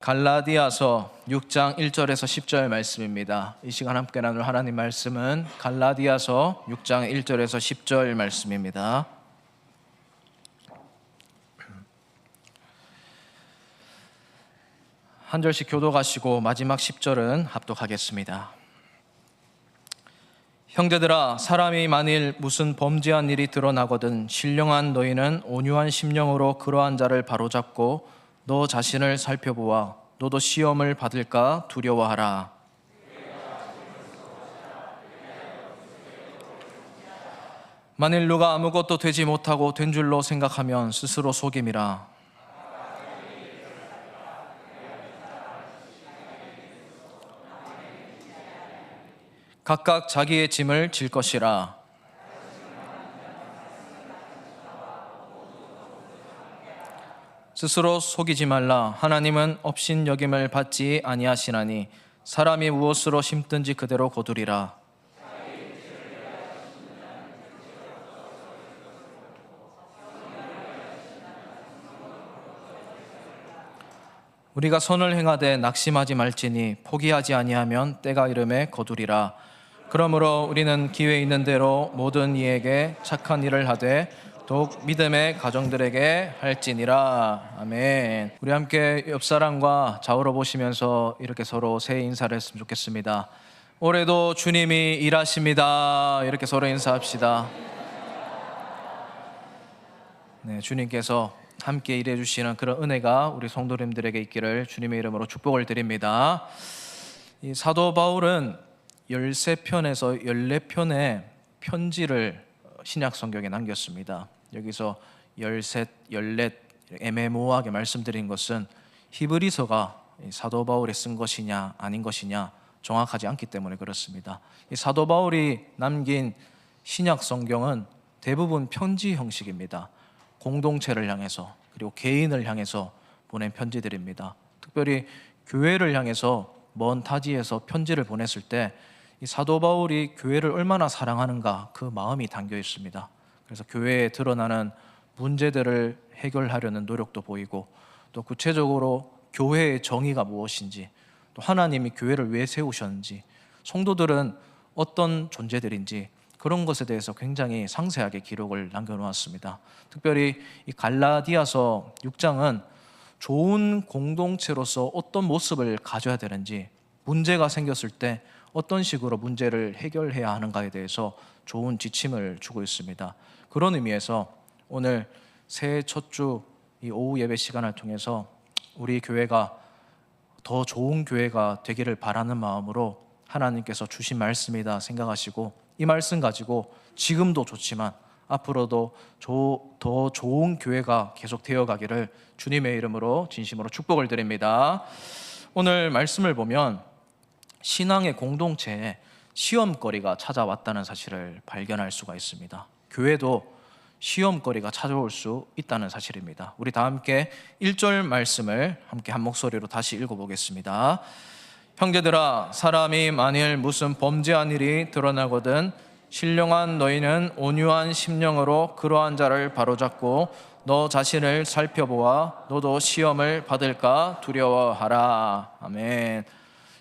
갈라디아서 6장 1절에서 10절 말씀입니다. 이 시간 함께 나눌 하나님 말씀은 갈라디아서 6장 1절에서 10절 말씀입니다. 한 절씩 교독하시고 마지막 10절은 합독하겠습니다. 형제들아, 사람이 만일 무슨 범죄한 일이 드러나거든 신령한 너희는 온유한 심령으로 그러한 자를 바로잡고 너 자신을 살펴보아 너도 시험을 받을까 두려워하라. 만일 누가 아무것도 되지 못하고 된 줄로 생각하면 스스로 속임이라. 각각 자기의 짐을 질 것이라. 스스로 속이지 말라. 하나님은 업신여김을 받지 아니하시나니 사람이 무엇으로 심든지 그대로 거두리라. 우리가 선을 행하되 낙심하지 말지니 포기하지 아니하면 때가 이름에 거두리라. 그러므로 우리는 기회 있는 대로 모든 이에게 착한 일을 하되 더욱 믿음의 가정들에게 할지니라. 아멘. 우리 함께 옆 사람과 좌우로 보시면서 이렇게 서로 새해 인사를 했으면 좋겠습니다. 올해도 주님이 일하십니다. 이렇게 서로 인사합시다. 네, 주님께서 함께 일해 주시는 그런 은혜가 우리 성도님들에게 있기를 주님의 이름으로 축복을 드립니다. 이 사도 바울은 13편에서 14편의 편지를 신약 성경에 남겼습니다. 여기서 13, 14 애매모호하게 말씀드린 것은 히브리서가 사도 바울이 쓴 것이냐 아닌 것이냐 정확하지 않기 때문에 그렇습니다. 이 사도 바울이 남긴 신약 성경은 대부분 편지 형식입니다. 공동체를 향해서 그리고 개인을 향해서 보낸 편지들입니다. 특별히 교회를 향해서 먼 타지에서 편지를 보냈을 때 이 사도 바울이 교회를 얼마나 사랑하는가 그 마음이 담겨 있습니다. 그래서 교회에 드러나는 문제들을 해결하려는 노력도 보이고 또 구체적으로 교회의 정의가 무엇인지 또 하나님이 교회를 왜 세우셨는지 성도들은 어떤 존재들인지 그런 것에 대해서 굉장히 상세하게 기록을 남겨놓았습니다. 특별히 이 갈라디아서 6장은 좋은 공동체로서 어떤 모습을 가져야 되는지 문제가 생겼을 때 어떤 식으로 문제를 해결해야 하는가에 대해서 좋은 지침을 주고 있습니다. 그런 의미에서 오늘 새해 첫 주 이 오후 예배 시간을 통해서 우리 교회가 더 좋은 교회가 되기를 바라는 마음으로 하나님께서 주신 말씀이다 생각하시고 이 말씀 가지고 지금도 좋지만 앞으로도 더 좋은 교회가 계속 되어가기를 주님의 이름으로 진심으로 축복을 드립니다. 오늘 말씀을 보면 신앙의 공동체에 시험거리가 찾아왔다는 사실을 발견할 수가 있습니다. 교회도 시험거리가 찾아올 수 있다는 사실입니다. 우리 다 함께 1절 말씀을 함께 한 목소리로 다시 읽어보겠습니다. 형제들아, 사람이 만일 무슨 범죄한 일이 드러나거든 신령한 너희는 온유한 심령으로 그러한 자를 바로잡고 너 자신을 살펴보아 너도 시험을 받을까 두려워하라. 아멘.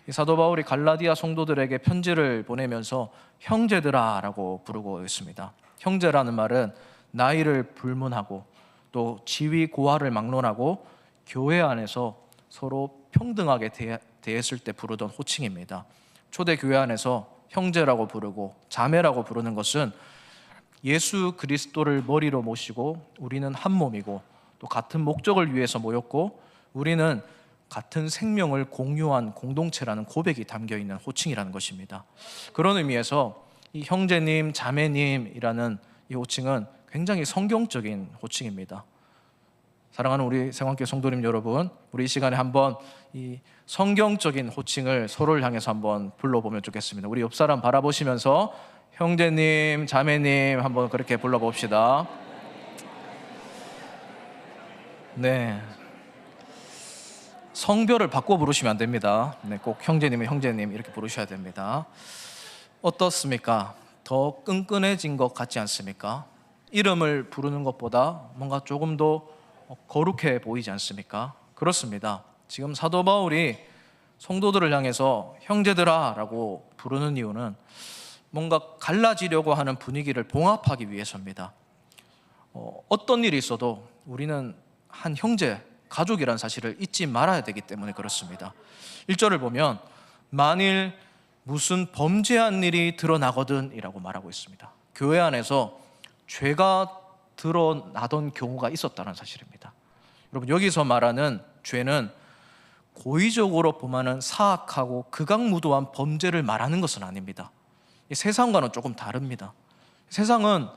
이 사도 바울이 갈라디아 성도들에게 편지를 보내면서 형제들아 라고 부르고 있습니다. 형제라는 말은 나이를 불문하고 또 지위 고하를 막론하고 교회 안에서 서로 평등하게 대했을 때 부르던 호칭입니다. 초대 교회 안에서 형제라고 부르고 자매라고 부르는 것은 예수 그리스도를 머리로 모시고 우리는 한 몸이고 또 같은 목적을 위해서 모였고 우리는 같은 생명을 공유한 공동체라는 고백이 담겨있는 호칭이라는 것입니다. 그런 의미에서 이 형제님, 자매님이라는 이 호칭은 굉장히 성경적인 호칭입니다. 사랑하는 우리 생활교회 성도님 여러분, 우리 이 시간에 한번 이 성경적인 호칭을 서로를 향해서 한번 불러보면 좋겠습니다. 우리 옆 사람 바라보시면서 형제님, 자매님 한번 그렇게 불러봅시다. 네. 성별을 바꿔 부르시면 안 됩니다. 네, 꼭 형제님은 형제님 이렇게 부르셔야 됩니다. 어떻습니까? 더 끈끈해진 것 같지 않습니까? 이름을 부르는 것보다 뭔가 조금 더 거룩해 보이지 않습니까? 그렇습니다. 지금 사도 바울이 성도들을 향해서 형제들아라고 부르는 이유는 뭔가 갈라지려고 하는 분위기를 봉합하기 위해서입니다. 어떤 일이 있어도 우리는 한 형제, 가족이라는 사실을 잊지 말아야 되기 때문에 그렇습니다. 1절을 보면 만일 무슨 범죄한 일이 드러나거든 이라고 말하고 있습니다. 교회 안에서 죄가 드러나던 경우가 있었다는 사실입니다. 여러분, 여기서 말하는 죄는 고의적으로 범하는 사악하고 극악무도한 범죄를 말하는 것은 아닙니다. 세상과는 조금 다릅니다. 세상은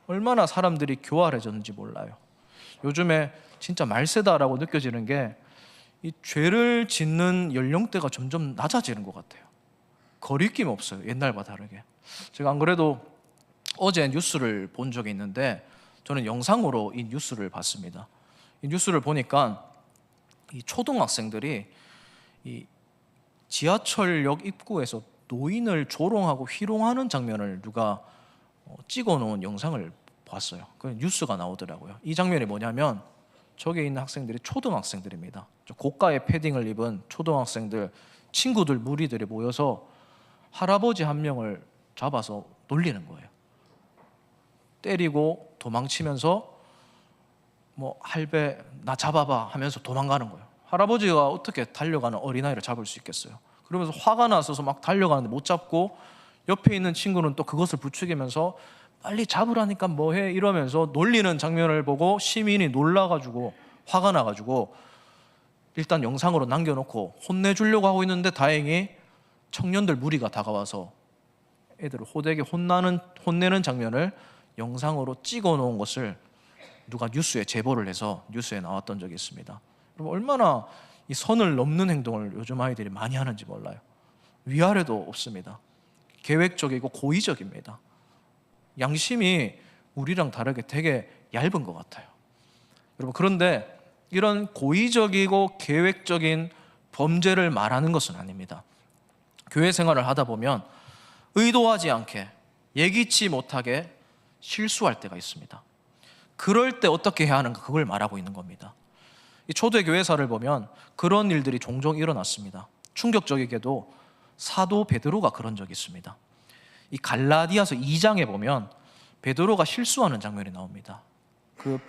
얼마나 사람들이 교활해졌는지 몰라요. 요즘에 진짜 말세다라고 느껴지는 게 이 죄를 짓는 연령대가 점점 낮아지는 것 같아요. 거리낌 없어요, 옛날과 다르게. 제가 안 그래도 어제 뉴스를 본 적이 있는데 저는 영상으로 이 뉴스를 봤습니다. 이 뉴스를 보니까 이 초등학생들이 이 지하철역 입구에서 노인을 조롱하고 희롱하는 장면을 누가 찍어놓은 영상을 봤어요. 그 뉴스가 나오더라고요. 이 장면이 뭐냐면 저기 있는 학생들이 초등학생들입니다. 고가의 패딩을 입은 초등학생들, 친구들, 무리들이 모여서 할아버지 한 명을 잡아서 놀리는 거예요. 때리고 도망치면서 뭐 할배 나 잡아봐 하면서 도망가는 거예요. 할아버지가 어떻게 달려가는 어린아이를 잡을 수 있겠어요? 그러면서 화가 나서 막 달려가는데 못 잡고 옆에 있는 친구는 또 그것을 부추기면서 빨리 잡으라니까 뭐해 이러면서 놀리는 장면을 보고 시민이 놀라가지고 화가 나가지고 일단 영상으로 남겨놓고 혼내주려고 하고 있는데 다행히 청년들 무리가 다가와서 애들을 호되게 혼내는 장면을 영상으로 찍어놓은 것을 누가 뉴스에 제보를 해서 뉴스에 나왔던 적이 있습니다. 여러분, 얼마나 이 선을 넘는 행동을 요즘 아이들이 많이 하는지 몰라요. 위아래도 없습니다. 계획적이고 고의적입니다. 양심이 우리랑 다르게 되게 얇은 것 같아요. 여러분, 그런데 이런 고의적이고 계획적인 범죄를 말하는 것은 아닙니다. 교회 생활을 하다 보면 의도하지 않게 예기치 못하게 실수할 때가 있습니다. 그럴 때 어떻게 해야 하는가, 그걸 말하고 있는 겁니다. 이 초대 교회사를 보면 그런 일들이 종종 일어났습니다. 충격적이게도 사도 베드로가 그런 적이 있습니다. 이 갈라디아서 2장에 보면 베드로가 실수하는 장면이 나옵니다. 그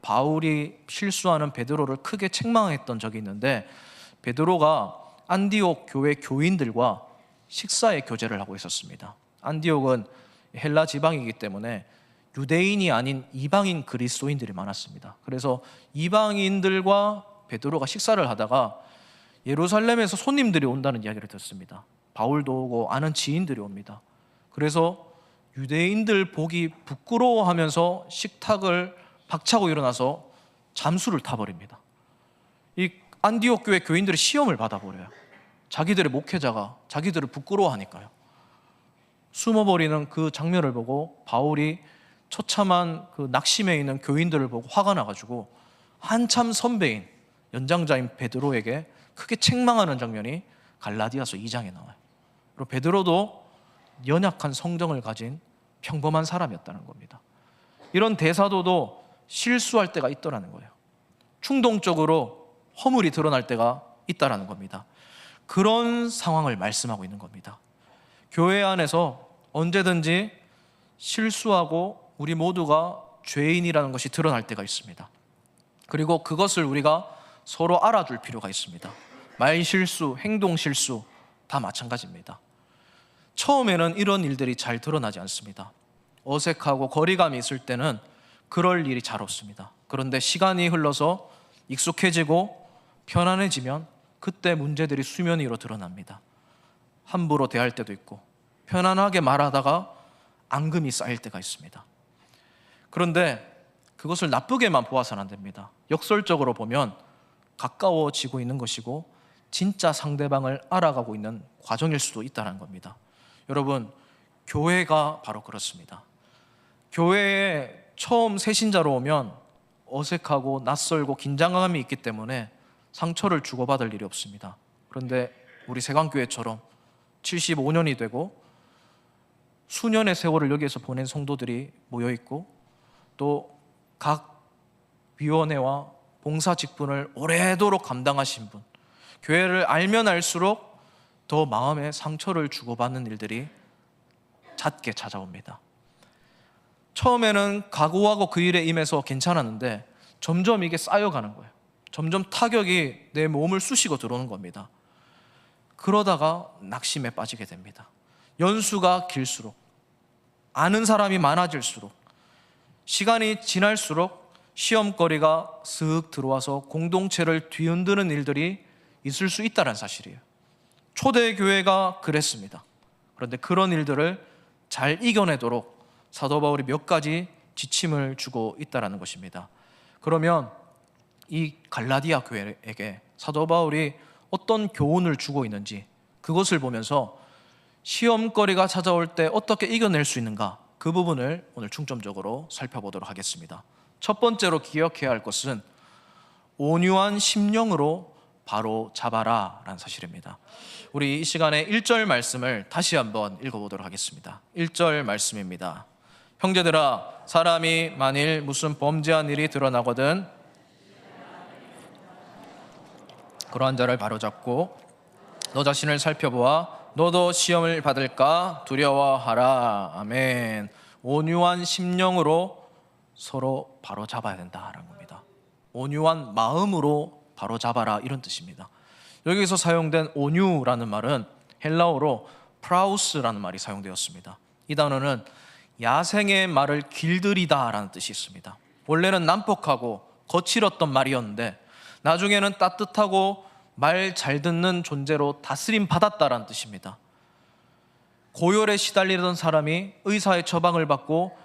바울이 실수하는 베드로를 크게 책망했던 적이 있는데 베드로가 안디옥 교회 교인들과 식사의 교제를 하고 있었습니다. 안디옥은 헬라 지방이기 때문에 유대인이 아닌 이방인 그리스도인들이 많았습니다. 그래서 이방인들과 베드로가 식사를 하다가 예루살렘에서 손님들이 온다는 이야기를 듣습니다. 바울도 오고 아는 지인들이 옵니다. 그래서 유대인들 보기 부끄러워하면서 식탁을 박차고 일어나서 잠수를 타버립니다. 이 안디옥 교회 교인들이 시험을 받아버려요. 자기들의 목회자가 자기들을 부끄러워하니까요. 숨어버리는 그 장면을 보고 바울이 처참한 그 낙심해 있는 교인들을 보고 화가 나가지고 한참 선배인 연장자인 베드로에게 크게 책망하는 장면이 갈라디아서 2장에 나와요. 그리고 베드로도 연약한 성정을 가진 평범한 사람이었다는 겁니다. 이런 대사도도 실수할 때가 있더라는 거예요. 충동적으로 허물이 드러날 때가 있다라는 겁니다. 그런 상황을 말씀하고 있는 겁니다. 교회 안에서 언제든지 실수하고 우리 모두가 죄인이라는 것이 드러날 때가 있습니다. 그리고 그것을 우리가 서로 알아둘 필요가 있습니다. 말 실수, 행동 실수 다 마찬가지입니다. 처음에는 이런 일들이 잘 드러나지 않습니다. 어색하고 거리감이 있을 때는 그럴 일이 잘 없습니다. 그런데 시간이 흘러서 익숙해지고 편안해지면 그때 문제들이 수면 위로 드러납니다. 함부로 대할 때도 있고 편안하게 말하다가 앙금이 쌓일 때가 있습니다. 그런데 그것을 나쁘게만 보아서는 안 됩니다. 역설적으로 보면 가까워지고 있는 것이고 진짜 상대방을 알아가고 있는 과정일 수도 있다는 겁니다. 여러분, 교회가 바로 그렇습니다. 교회에 처음 새신자로 오면 어색하고 낯설고 긴장감이 있기 때문에 상처를 주고받을 일이 없습니다. 그런데 우리 세강교회처럼 75년이 되고 수년의 세월을 여기에서 보낸 성도들이 모여있고 또 각 위원회와 봉사 직분을 오래도록 감당하신 분, 교회를 알면 알수록 더 마음에 상처를 주고받는 일들이 잦게 찾아옵니다. 처음에는 각오하고 그 일에 임해서 괜찮았는데 점점 이게 쌓여가는 거예요. 점점 타격이 내 몸을 쑤시고 들어오는 겁니다. 그러다가 낙심에 빠지게 됩니다. 연수가 길수록, 아는 사람이 많아질수록, 시간이 지날수록 시험거리가 슥 들어와서 공동체를 뒤흔드는 일들이 있을 수 있다는 사실이에요. 초대교회가 그랬습니다. 그런데 그런 일들을 잘 이겨내도록 사도 바울이 몇 가지 지침을 주고 있다는 것입니다. 그러면 이 갈라디아 교회에게 사도 바울이 어떤 교훈을 주고 있는지 그것을 보면서 시험거리가 찾아올 때 어떻게 이겨낼 수 있는가, 그 부분을 오늘 중점적으로 살펴보도록 하겠습니다. 첫 번째로 기억해야 할 것은 온유한 심령으로 바로 잡아라 라는 사실입니다. 우리 이 시간에 1절 말씀을 다시 한번 읽어보도록 하겠습니다. 1절 말씀입니다. 형제들아, 사람이 만일 무슨 범죄한 일이 드러나거든 그러한 자를 바로잡고 너 자신을 살펴보아 너도 시험을 받을까 두려워하라. 아멘. 온유한 심령으로 서로 바로잡아야 된다라는 겁니다. 온유한 마음으로 바로잡아라, 이런 뜻입니다. 여기서 사용된 온유라는 말은 헬라어로 프라우스라는 말이 사용되었습니다. 이 단어는 야생의 말을 길들이다라는 뜻이 있습니다. 원래는 난폭하고 거칠었던 말이었는데 나중에는 따뜻하고 말 잘 듣는 존재로 다스림 받았다라는 뜻입니다. 고열에 시달리던 사람이 의사의 처방을 받고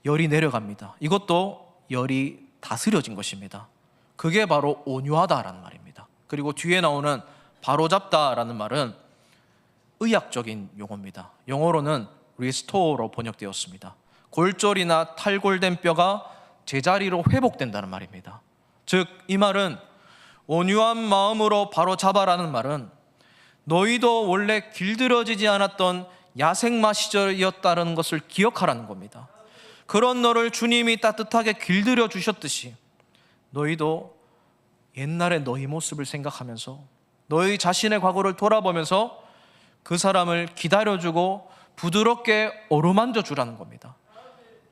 열이 내려갑니다. 이것도 열이 다스려진 것입니다. 그게 바로 온유하다라는 말입니다. 그리고 뒤에 나오는 바로잡다라는 말은 의학적인 용어입니다. 영어로는 리스토어로 번역되었습니다. 골절이나 탈골된 뼈가 제자리로 회복된다는 말입니다. 즉, 이 말은 온유한 마음으로 바로잡아라는 말은 너희도 원래 길들여지지 않았던 야생마 시절이었다는 것을 기억하라는 겁니다. 그런 너를 주님이 따뜻하게 길들여 주셨듯이 너희도 옛날의 너희 모습을 생각하면서 너희 자신의 과거를 돌아보면서 그 사람을 기다려주고 부드럽게 어루만져 주라는 겁니다.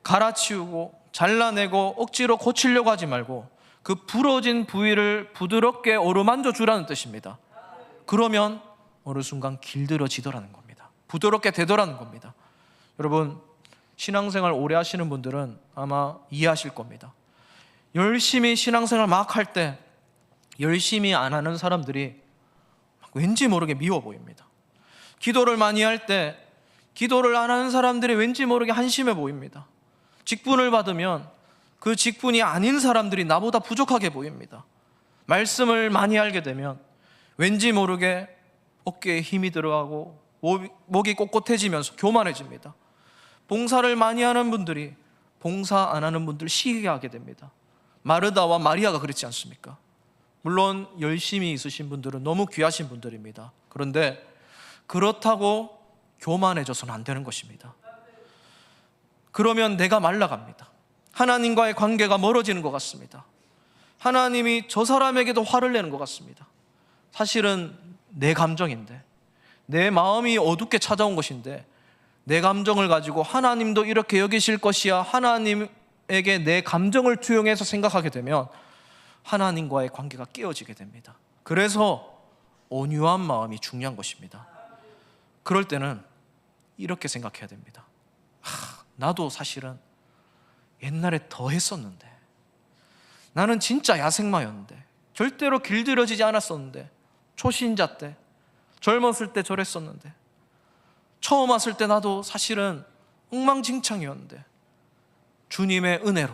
갈아치우고 잘라내고 억지로 고치려고 하지 말고 그 부러진 부위를 부드럽게 어루만져 주라는 뜻입니다. 그러면 어느 순간 길들여지더라는 겁니다. 부드럽게 되더라는 겁니다. 여러분, 신앙생활 오래 하시는 분들은 아마 이해하실 겁니다. 열심히 신앙생활 막 할 때 열심히 안 하는 사람들이 왠지 모르게 미워 보입니다. 기도를 많이 할 때 기도를 안 하는 사람들이 왠지 모르게 한심해 보입니다. 직분을 받으면 그 직분이 아닌 사람들이 나보다 부족하게 보입니다. 말씀을 많이 알게 되면 왠지 모르게 어깨에 힘이 들어가고 목이 꼿꼿해지면서 교만해집니다. 봉사를 많이 하는 분들이 봉사 안 하는 분들 시기하게 됩니다. 마르다와 마리아가 그렇지 않습니까? 물론 열심히 있으신 분들은 너무 귀하신 분들입니다. 그런데 그렇다고 교만해져서는 안 되는 것입니다. 그러면 내가 말라갑니다. 하나님과의 관계가 멀어지는 것 같습니다. 하나님이 저 사람에게도 화를 내는 것 같습니다. 사실은 내 감정인데, 내 마음이 어둡게 찾아온 것인데 내 감정을 가지고 하나님도 이렇게 여기실 것이야, 하나님에게 내 감정을 투영해서 생각하게 되면 하나님과의 관계가 깨어지게 됩니다. 그래서 온유한 마음이 중요한 것입니다. 그럴 때는 이렇게 생각해야 됩니다. 나도 사실은 옛날에 더 했었는데, 나는 진짜 야생마였는데, 절대로 길들여지지 않았었는데, 초신자 때, 젊었을 때 저랬었는데, 처음 왔을 때 나도 사실은 엉망진창이었는데 주님의 은혜로,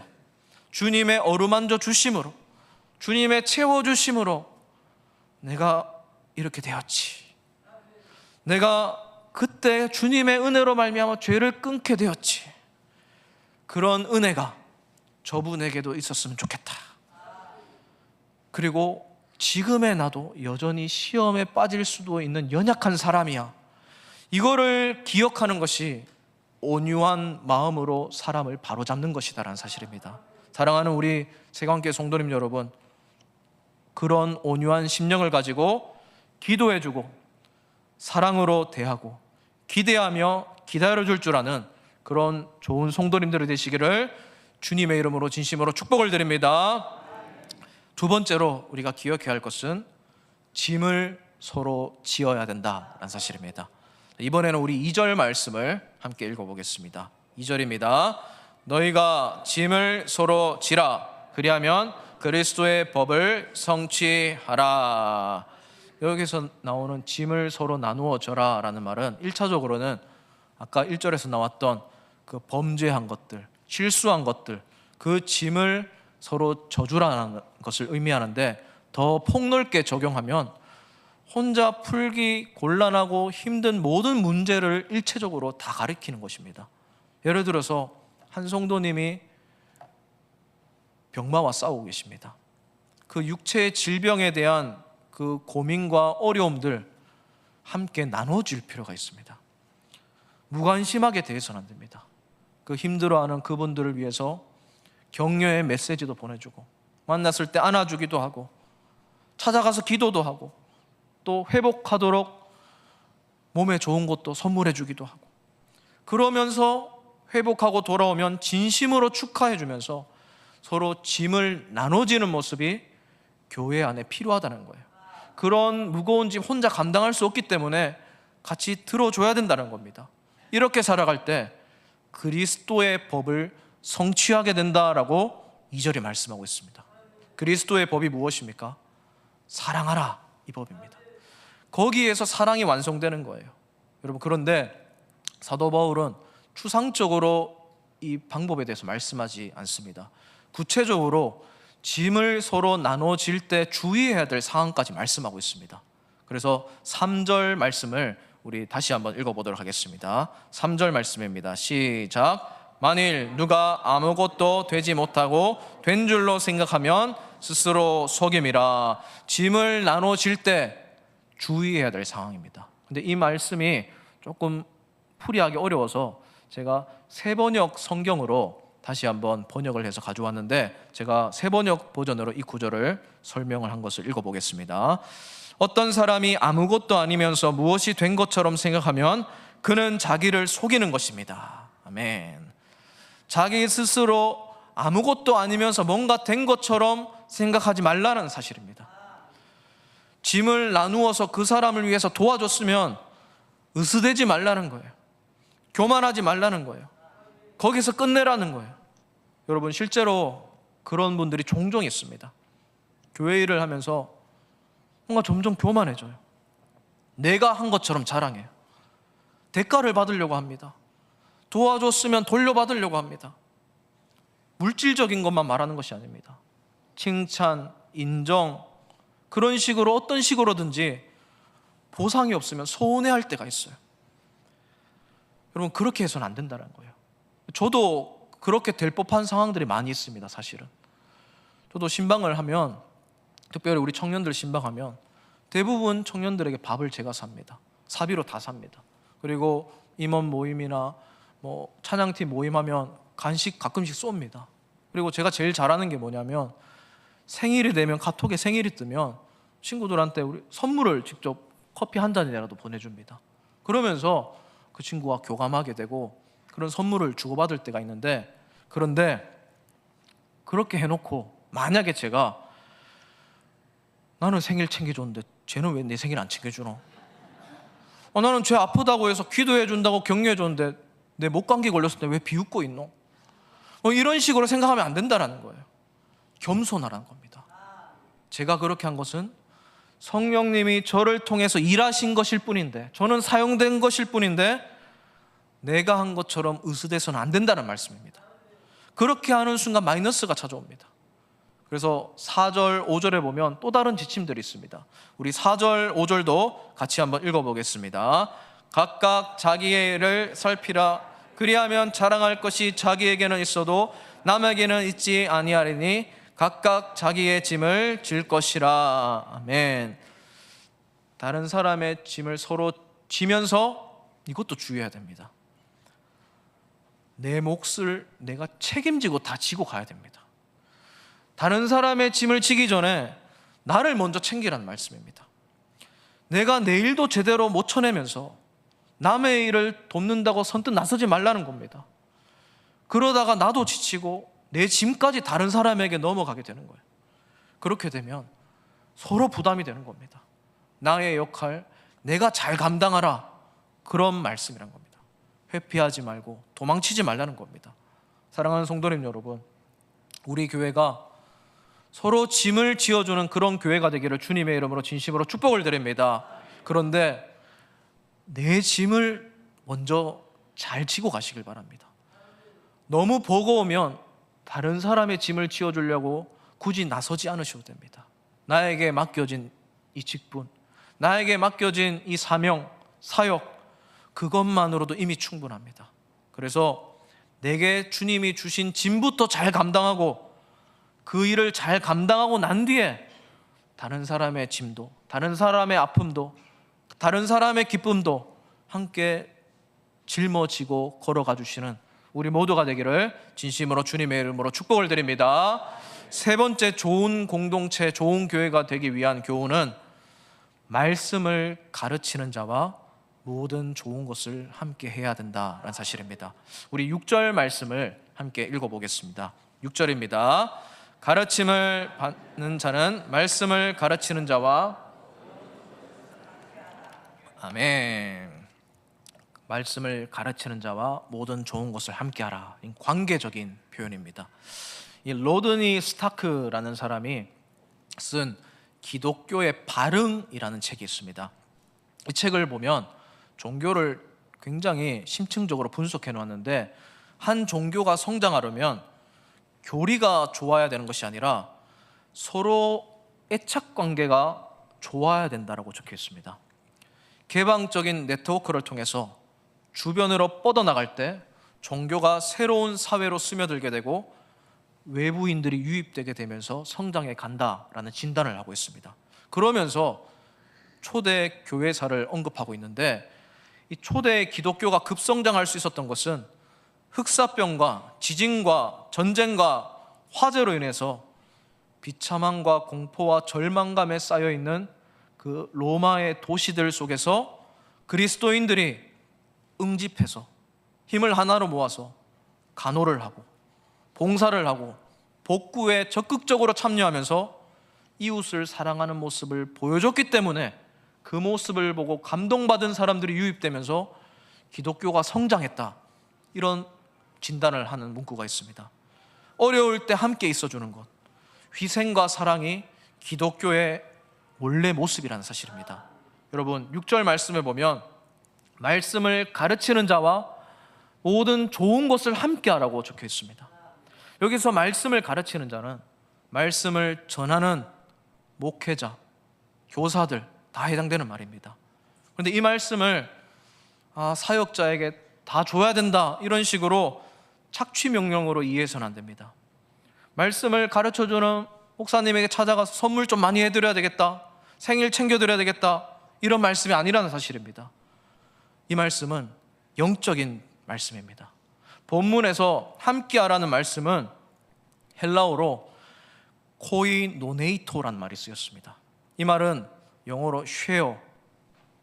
주님의 어루만져 주심으로, 주님의 채워주심으로 내가 이렇게 되었지. 내가 그때 주님의 은혜로 말미암아 죄를 끊게 되었지. 그런 은혜가 저분에게도 있었으면 좋겠다. 그리고 지금의 나도 여전히 시험에 빠질 수도 있는 연약한 사람이야. 이거를 기억하는 것이 온유한 마음으로 사람을 바로잡는 것이다라는 사실입니다. 사랑하는 우리 세관교회 성도님 여러분, 그런 온유한 심령을 가지고 기도해주고 사랑으로 대하고 기대하며 기다려줄 줄 아는 그런 좋은 성도님들이 되시기를 주님의 이름으로 진심으로 축복을 드립니다. 두 번째로 우리가 기억해야 할 것은 짐을 서로 지어야 된다라는 사실입니다. 이번에는 우리 2절 말씀을 함께 읽어보겠습니다. 2절입니다. 너희가 짐을 서로 지라 그리하면 그리스도의 법을 성취하라. 여기서 나오는 짐을 서로 나누어 져라 라는 말은 1차적으로는 아까 1절에서 나왔던 그 범죄한 것들, 실수한 것들, 그 짐을 서로 져주라는 것을 의미하는데, 더 폭넓게 적용하면 혼자 풀기 곤란하고 힘든 모든 문제를 일체적으로 다 가리키는 것입니다. 예를 들어서 한 성도님이 병마와 싸우고 계십니다. 그 육체의 질병에 대한 그 고민과 어려움들 함께 나눠줄 필요가 있습니다. 무관심하게 대해서는 안 됩니다. 그 힘들어하는 그분들을 위해서 격려의 메시지도 보내주고, 만났을 때 안아주기도 하고, 찾아가서 기도도 하고, 또 회복하도록 몸에 좋은 것도 선물해 주기도 하고, 그러면서 회복하고 돌아오면 진심으로 축하해 주면서 서로 짐을 나눠지는 모습이 교회 안에 필요하다는 거예요. 그런 무거운 짐 혼자 감당할 수 없기 때문에 같이 들어줘야 된다는 겁니다. 이렇게 살아갈 때 그리스도의 법을 성취하게 된다라고 2절이 말씀하고 있습니다. 그리스도의 법이 무엇입니까? 사랑하라, 이 법입니다. 거기에서 사랑이 완성되는 거예요. 여러분, 그런데 사도 바울은 추상적으로 이 방법에 대해서 말씀하지 않습니다. 구체적으로 짐을 서로 나눠질 때 주의해야 될 상황까지 말씀하고 있습니다. 그래서 3절 말씀을 우리 다시 한번 읽어보도록 하겠습니다. 3절 말씀입니다. 시작. 만일 누가 아무것도 되지 못하고 된 줄로 생각하면 스스로 속임이라. 짐을 나눠질 때 주의해야 될 상황입니다. 근데 이 말씀이 조금 풀이하기 어려워서 제가 새번역 성경으로 다시 한번 번역을 해서 가져왔는데, 제가 새번역 버전으로 이 구절을 설명을 한 것을 읽어보겠습니다. 어떤 사람이 아무것도 아니면서 무엇이 된 것처럼 생각하면 그는 자기를 속이는 것입니다. 아멘. 자기 스스로 아무것도 아니면서 뭔가 된 것처럼 생각하지 말라는 사실입니다. 짐을 나누어서 그 사람을 위해서 도와줬으면 으스대지 말라는 거예요. 교만하지 말라는 거예요. 거기서 끝내라는 거예요. 여러분, 실제로 그런 분들이 종종 있습니다. 교회 일을 하면서 뭔가 점점 교만해져요. 내가 한 것처럼 자랑해요. 대가를 받으려고 합니다. 도와줬으면 돌려받으려고 합니다. 물질적인 것만 말하는 것이 아닙니다. 칭찬, 인정, 그런 식으로 어떤 식으로든지 보상이 없으면 서운해할 때가 있어요. 여러분, 그렇게 해서는 안 된다는 거예요. 저도 그렇게 될 법한 상황들이 많이 있습니다. 사실은 저도 신방을 하면, 특별히 우리 청년들 신방하면 대부분 청년들에게 밥을 제가 삽니다. 사비로 다 삽니다. 그리고 임원 모임이나 뭐 찬양팀 모임하면 간식 가끔씩 쏩니다. 그리고 제가 제일 잘하는 게 뭐냐면, 생일이 되면, 카톡에 생일이 뜨면 친구들한테 우리 선물을 직접 커피 한 잔이라도 보내줍니다. 그러면서 그 친구와 교감하게 되고 그런 선물을 주고받을 때가 있는데, 그런데 그렇게 해놓고 만약에 제가 나는 생일 챙겨줬는데 쟤는 왜 내 생일 안 챙겨주노? 나는 쟤 아프다고 해서 기도해준다고 격려해줬는데 내 목감기 걸렸을 때 왜 비웃고 있노? 이런 식으로 생각하면 안 된다는 거예요. 겸손하라는 겁니다. 제가 그렇게 한 것은 성령님이 저를 통해서 일하신 것일 뿐인데, 저는 사용된 것일 뿐인데 내가 한 것처럼 으스대서는 안 된다는 말씀입니다. 그렇게 하는 순간 마이너스가 찾아옵니다. 그래서 4절, 5절에 보면 또 다른 지침들이 있습니다. 우리 4절, 5절도 같이 한번 읽어보겠습니다. 각각 자기의 일을 살피라. 그리하면 자랑할 것이 자기에게는 있어도 남에게는 있지 아니하리니 각각 자기의 짐을 질 것이라. 아멘. 다른 사람의 짐을 서로 지면서 이것도 주의해야 됩니다. 내 몫을 내가 책임지고 다 지고 가야 됩니다. 다른 사람의 짐을 지기 전에 나를 먼저 챙기라는 말씀입니다. 내가 내 일도 제대로 못 쳐내면서 남의 일을 돕는다고 선뜻 나서지 말라는 겁니다. 그러다가 나도 지치고 내 짐까지 다른 사람에게 넘어가게 되는 거예요. 그렇게 되면 서로 부담이 되는 겁니다. 나의 역할 내가 잘 감당하라, 그런 말씀이란 겁니다. 회피하지 말고 도망치지 말라는 겁니다. 사랑하는 성도님 여러분, 우리 교회가 서로 짐을 지어주는 그런 교회가 되기를 주님의 이름으로 진심으로 축복을 드립니다. 그런데 내 짐을 먼저 잘 지고 가시길 바랍니다. 너무 버거우면 다른 사람의 짐을 지어주려고 굳이 나서지 않으셔도 됩니다. 나에게 맡겨진 이 직분, 나에게 맡겨진 이 사명, 사역, 그것만으로도 이미 충분합니다. 그래서 내게 주님이 주신 짐부터 잘 감당하고 그 일을 잘 감당하고 난 뒤에 다른 사람의 짐도, 다른 사람의 아픔도, 다른 사람의 기쁨도 함께 짊어지고 걸어가 주시는 우리 모두가 되기를 진심으로 주님의 이름으로 축복을 드립니다. 세 번째, 좋은 공동체, 좋은 교회가 되기 위한 교훈은 말씀을 가르치는 자와 모든 좋은 것을 함께 해야 된다라는 사실입니다. 우리 6절 말씀을 함께 읽어보겠습니다. 6절입니다. 가르침을 받는 자는 말씀을 가르치는 자와, 아멘, 말씀을 가르치는 자와 모든 좋은 것을 함께하라. 관계적인 표현입니다. 이 로드니 스타크라는 사람이 쓴 기독교의 발흥이라는 책이 있습니다. 이 책을 보면 종교를 굉장히 심층적으로 분석해 놓았는데, 한 종교가 성장하려면 교리가 좋아야 되는 것이 아니라 서로 애착 관계가 좋아야 된다고 적혀 있습니다. 개방적인 네트워크를 통해서 주변으로 뻗어나갈 때 종교가 새로운 사회로 스며들게 되고 외부인들이 유입되게 되면서 성장해 간다라는 진단을 하고 있습니다. 그러면서 초대 교회사를 언급하고 있는데, 이 초대 기독교가 급성장할 수 있었던 것은 흑사병과 지진과 전쟁과 화재로 인해서 비참함과 공포와 절망감에 쌓여있는 그 로마의 도시들 속에서 그리스도인들이 응집해서 힘을 하나로 모아서 간호를 하고 봉사를 하고 복구에 적극적으로 참여하면서 이웃을 사랑하는 모습을 보여줬기 때문에 그 모습을 보고 감동받은 사람들이 유입되면서 기독교가 성장했다, 이런 진단을 하는 문구가 있습니다. 어려울 때 함께 있어주는 것, 희생과 사랑이 기독교의 원래 모습이라는 사실입니다. 여러분, 6절 말씀을 보면 말씀을 가르치는 자와 모든 좋은 것을 함께하라고 적혀 있습니다. 여기서 말씀을 가르치는 자는 말씀을 전하는 목회자, 교사들 다 해당되는 말입니다. 그런데 이 말씀을 사역자에게 다 줘야 된다, 이런 식으로 착취 명령으로 이해해서는 안 됩니다. 말씀을 가르쳐주는 목사님에게 찾아가서 선물 좀 많이 해드려야 되겠다, 생일 챙겨드려야 되겠다, 이런 말씀이 아니라는 사실입니다. 이 말씀은 영적인 말씀입니다. 본문에서 함께하라는 말씀은 헬라어로 코이노네이토라는 말이 쓰였습니다. 이 말은 영어로 share,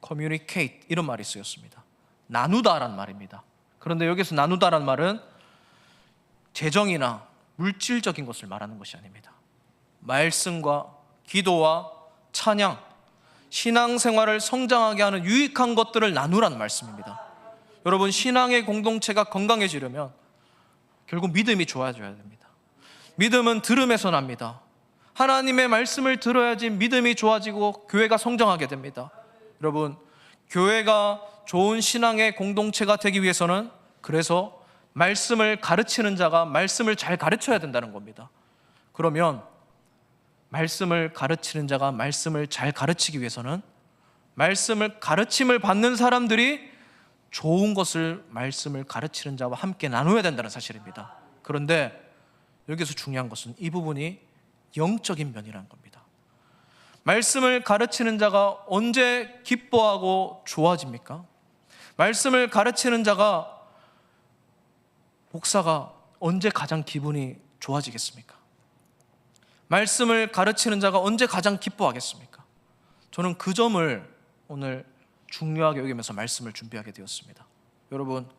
communicate, 이런 말이 쓰였습니다. 나누다라는 말입니다. 그런데 여기서 나누다라는 말은 재정이나 물질적인 것을 말하는 것이 아닙니다. 말씀과 기도와 찬양, 신앙생활을 성장하게 하는 유익한 것들을 나누라는 말씀입니다. 여러분, 신앙의 공동체가 건강해지려면 결국 믿음이 좋아져야 됩니다. 믿음은 들음에서 납니다. 하나님의 말씀을 들어야지 믿음이 좋아지고 교회가 성장하게 됩니다. 여러분, 교회가 좋은 신앙의 공동체가 되기 위해서는 그래서 말씀을 가르치는 자가 말씀을 잘 가르쳐야 된다는 겁니다. 그러면 말씀을 가르치는 자가 말씀을 잘 가르치기 위해서는 말씀을 가르침을 받는 사람들이 좋은 것을 말씀을 가르치는 자와 함께 나눠야 된다는 사실입니다. 그런데 여기서 중요한 것은 이 부분이 영적인 면이라는 겁니다. 말씀을 가르치는 자가 언제 기뻐하고 좋아집니까? 말씀을 가르치는 자가, 목사가 언제 가장 기분이 좋아지겠습니까? 말씀을 가르치는 자가 언제 가장 기뻐하겠습니까? 저는 그 점을 오늘 중요하게 여기면서 말씀을 준비하게 되었습니다. 여러분,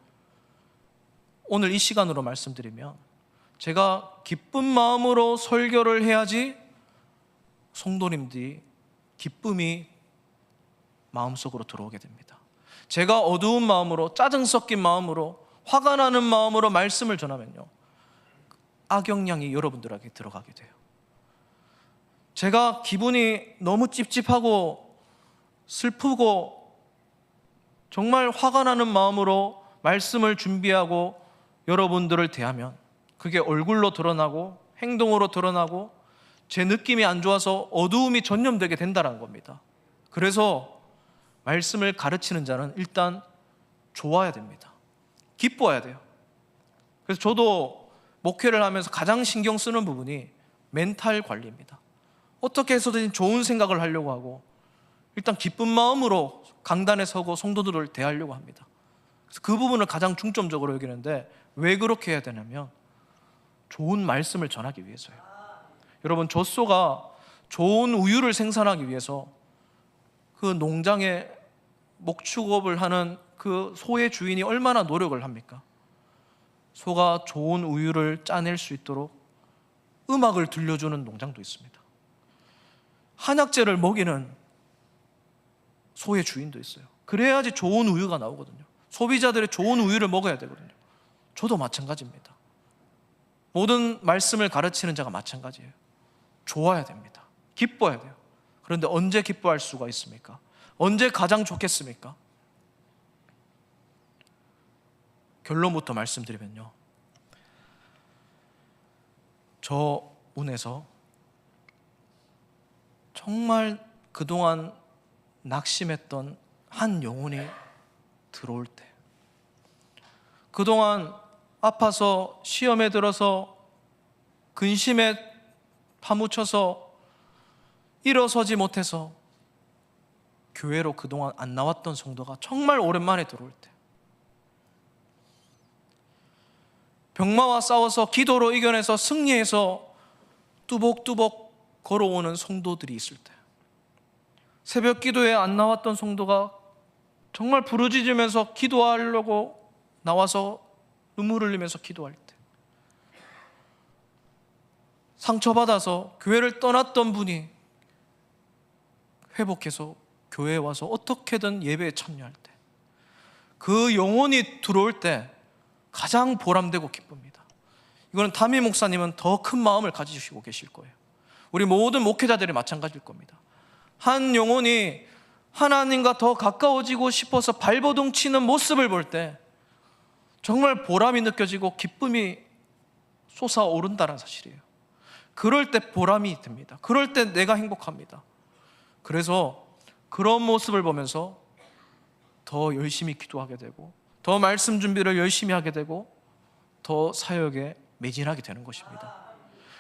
오늘 이 시간으로 말씀드리면 제가 기쁜 마음으로 설교를 해야지 성도님들이 기쁨이 마음속으로 들어오게 됩니다. 제가 어두운 마음으로, 짜증 섞인 마음으로, 화가 나는 마음으로 말씀을 전하면요, 악영향이 여러분들에게 들어가게 돼요. 제가 기분이 너무 찝찝하고 슬프고 정말 화가 나는 마음으로 말씀을 준비하고 여러분들을 대하면 그게 얼굴로 드러나고 행동으로 드러나고 제 느낌이 안 좋아서 어두움이 전염되게 된다는 겁니다. 그래서 말씀을 가르치는 자는 일단 좋아야 됩니다. 기뻐야 돼요. 그래서 저도 목회를 하면서 가장 신경 쓰는 부분이 멘탈 관리입니다. 어떻게 해서든 좋은 생각을 하려고 하고 일단 기쁜 마음으로 강단에 서고 성도들을 대하려고 합니다. 그래서 그 부분을 가장 중점적으로 여기는데 왜 그렇게 해야 되냐면 좋은 말씀을 전하기 위해서요. 여러분, 젖소가 좋은 우유를 생산하기 위해서 그 농장에 목축업을 하는 그 소의 주인이 얼마나 노력을 합니까? 소가 좋은 우유를 짜낼 수 있도록 음악을 들려주는 농장도 있습니다. 한약재를 먹이는 소의 주인도 있어요. 그래야지 좋은 우유가 나오거든요. 소비자들의 좋은 우유를 먹어야 되거든요. 저도 마찬가지입니다. 모든 말씀을 가르치는 자가 마찬가지예요. 좋아야 됩니다. 기뻐야 돼요. 그런데 언제 기뻐할 수가 있습니까? 언제 가장 좋겠습니까? 결론부터 말씀드리면요, 저 운에서 정말 그동안 낙심했던 한 영혼이 들어올 때, 그동안 아파서 시험에 들어서 근심에 파묻혀서 일어서지 못해서 교회로 그동안 안 나왔던 성도가 정말 오랜만에 들어올 때, 병마와 싸워서 기도로 이겨내서 승리해서 뚜벅뚜벅 걸어오는 성도들이 있을 때, 새벽 기도에 안 나왔던 성도가 정말 부르짖으면서 기도하려고 나와서 눈물을 흘리면서 기도할 때, 상처받아서 교회를 떠났던 분이 회복해서 교회에 와서 어떻게든 예배에 참여할 때, 그 영혼이 들어올 때 가장 보람되고 기쁩니다. 이거는 담임 목사님은 더 큰 마음을 가지시고 계실 거예요. 우리 모든 목회자들이 마찬가지일 겁니다. 한 영혼이 하나님과 더 가까워지고 싶어서 발버둥 치는 모습을 볼 때 정말 보람이 느껴지고 기쁨이 솟아오른다는 사실이에요. 그럴 때 보람이 듭니다. 그럴 때 내가 행복합니다. 그래서 그런 모습을 보면서 더 열심히 기도하게 되고, 더 말씀 준비를 열심히 하게 되고, 더 사역에 매진하게 되는 것입니다.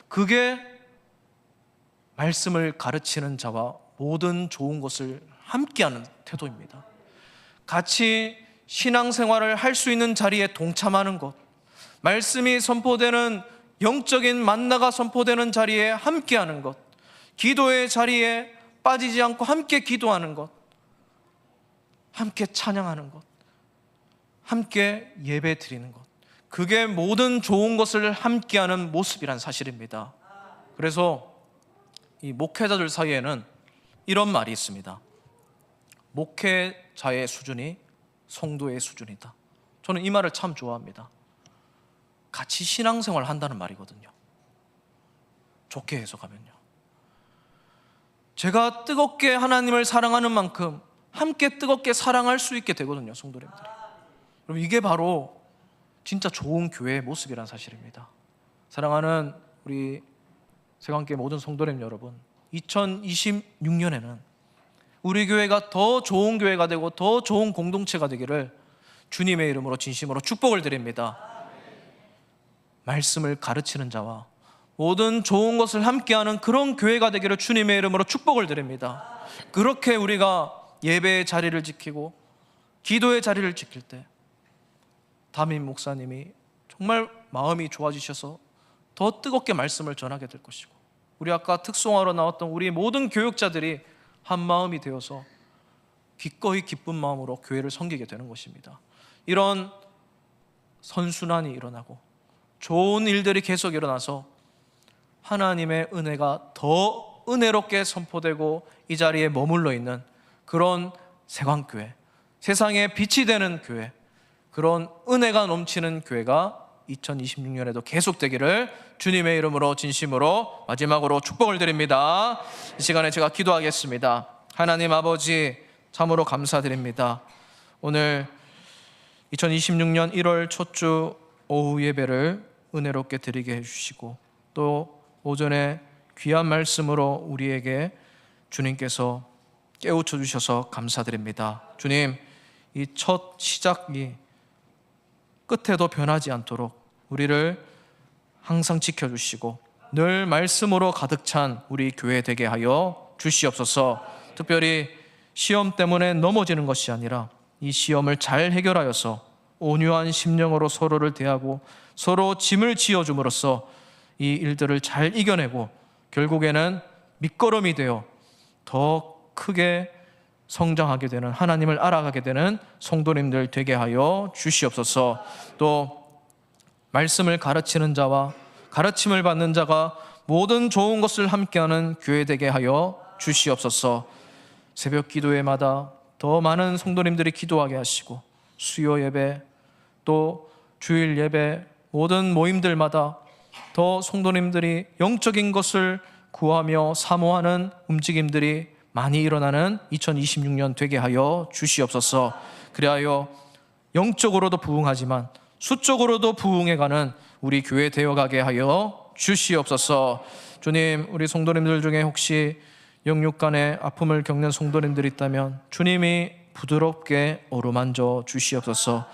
그게 말씀을 가르치는 자와 모든 좋은 것을 함께하는 태도입니다. 같이 신앙생활을 할 수 있는 자리에 동참하는 것, 말씀이 선포되는 영적인 만나가 선포되는 자리에 함께하는 것, 기도의 자리에 빠지지 않고 함께 기도하는 것, 함께 찬양하는 것, 함께 예배 드리는 것, 그게 모든 좋은 것을 함께하는 모습이란 사실입니다. 그래서 이 목회자들 사이에는 이런 말이 있습니다. 목회자의 수준이 성도의 수준이다. 저는 이 말을 참 좋아합니다. 같이 신앙생활을 한다는 말이거든요. 좋게 해석하면요, 제가 뜨겁게 하나님을 사랑하는 만큼 함께 뜨겁게 사랑할 수 있게 되거든요, 성도님들이. 그럼 이게 바로 진짜 좋은 교회의 모습이란 사실입니다. 사랑하는 우리 세관계 모든 성도님 여러분, 2026년에는 우리 교회가 더 좋은 교회가 되고 더 좋은 공동체가 되기를 주님의 이름으로 진심으로 축복을 드립니다. 말씀을 가르치는 자와 모든 좋은 것을 함께하는 그런 교회가 되기를 주님의 이름으로 축복을 드립니다. 그렇게 우리가 예배의 자리를 지키고 기도의 자리를 지킬 때 담임 목사님이 정말 마음이 좋아지셔서 더 뜨겁게 말씀을 전하게 될 것이고, 우리 아까 특송하러 나왔던 우리 모든 교육자들이 한 마음이 되어서 기꺼이 기쁜 마음으로 교회를 섬기게 되는 것입니다. 이런 선순환이 일어나고 좋은 일들이 계속 일어나서 하나님의 은혜가 더 은혜롭게 선포되고 이 자리에 머물러 있는 그런 세광교회, 세상에 빛이 되는 교회, 그런 은혜가 넘치는 교회가 2026년에도 계속되기를 주님의 이름으로 진심으로 마지막으로 축복을 드립니다. 이 시간에 제가 기도하겠습니다. 하나님 아버지, 참으로 감사드립니다. 오늘 2026년 1월 첫 주 오후 예배를 은혜롭게 드리게 해주시고 또 오전에 귀한 말씀으로 우리에게 주님께서 깨우쳐 주셔서 감사드립니다. 주님, 이 첫 시작이 끝에도 변하지 않도록 우리를 항상 지켜주시고 늘 말씀으로 가득 찬 우리 교회 되게 하여 주시옵소서. 특별히 시험 때문에 넘어지는 것이 아니라 이 시험을 잘 해결하여서 온유한 심령으로 서로를 대하고 서로 짐을 지어줌으로써 이 일들을 잘 이겨내고 결국에는 밑거름이 되어 더 크게 성장하게 되는, 하나님을 알아가게 되는 성도님들 되게 하여 주시옵소서. 또 말씀을 가르치는 자와 가르침을 받는 자가 모든 좋은 것을 함께하는 교회 되게 하여 주시옵소서. 새벽 기도회마다 더 많은 성도님들이 기도하게 하시고 수요 예배 또 주일 예배 모든 모임들마다 더 성도님들이 영적인 것을 구하며 사모하는 움직임들이 많이 일어나는 2026년 되게 하여 주시옵소서. 그리하여 영적으로도 부흥하지만 수적으로도 부흥해가는 우리 교회 되어가게 하여 주시옵소서. 주님, 우리 성도님들 중에 혹시 영육간의 아픔을 겪는 성도님들이 있다면 주님이 부드럽게 어루만져 주시옵소서.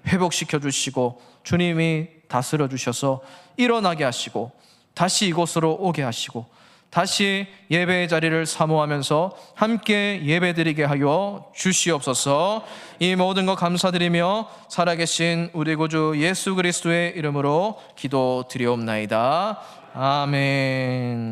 회복시켜 주시고 주님이 다스려 주셔서 일어나게 하시고 다시 이곳으로 오게 하시고 다시 예배의 자리를 사모하면서 함께 예배드리게 하여 주시옵소서. 이 모든 것 감사드리며 살아계신 우리 구주 예수 그리스도의 이름으로 기도드리옵나이다. 아멘.